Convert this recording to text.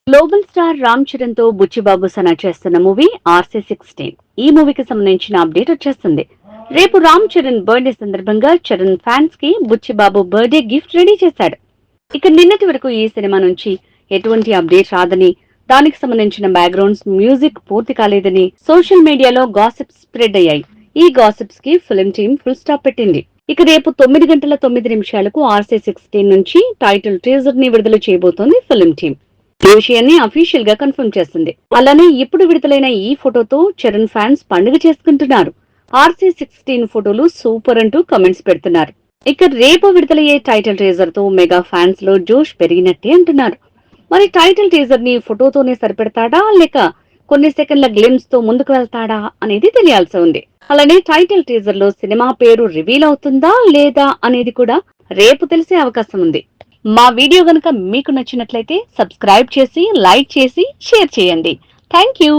Global star Ram Charan తో బుచ్చిబాబు సనా చేస్తున్న movie RC16. ఈ మూవీకి సంబంధించిన అప్డేట్ వచ్చేస్తుంది. రేపు రామ్ చరణ్ బర్త్డే సందర్భంగా చరణ్ ఫ్యాన్స్ కి బుచ్చిబాబు బర్త్డే గిఫ్ట్ రెడీ చేశాడు. ఇక నిన్నటి వరకు ఈ సినిమా నుంచి ఎటువంటి అప్డేట్ రాదని, దానికి సంబంధించిన బ్యాక్గ్రౌండ్స్ మ్యూజిక్ పూర్తి కాలేదని సోషల్ మీడియాలో గాసిప్స్ స్ప్రెడ్ అయ్యాయి. ఈ గాసిప్స్ కి ఫిల్మ్ టీమ్ ఫుల్ స్టాప్ పెట్టింది. ఇక రేపు 9:09 RC16 నుంచి టైటిల్ టీజర్ ని విడుదల చేయబోతోంది ఫిల్మ్ టీమ్. ఈ విషయాన్ని అఫీషియల్ గా కన్ఫర్మ్ చేస్తుంది. అలానే ఇప్పుడు విడుదలైన ఈ ఫోటోతో చరణ్ ఫ్యాన్స్ పండుగ చేసుకుంటున్నారు. RC16 ఫోటోలు సూపర్ అంటూ కమెంట్స్ పెడుతున్నారు. ఇక రేపు విడుదలయ్యే టైటిల్ టీజర్ తో మెగా ఫ్యాన్స్ లో జోష్ పెరిగినట్టే అంటున్నారు. మరి టైటిల్ టీజర్ ని ఫోటోతోనే సరిపెడతాడా లేక కొన్ని సెకండ్ల గ్లిమ్స్ తో ముందుకు వెళ్తాడా అనేది తెలియాల్సి ఉంది. అలానే టైటిల్ టీజర్ లో సినిమా పేరు రివీల్ అవుతుందా లేదా అనేది కూడా రేపు తెలిసే అవకాశం ఉంది. మా వీడియో గనుక మీకు నచ్చినట్లయితే సబ్స్క్రైబ్ చేసి, లైక్ చేసి, షేర్ చేయండి. Thank you.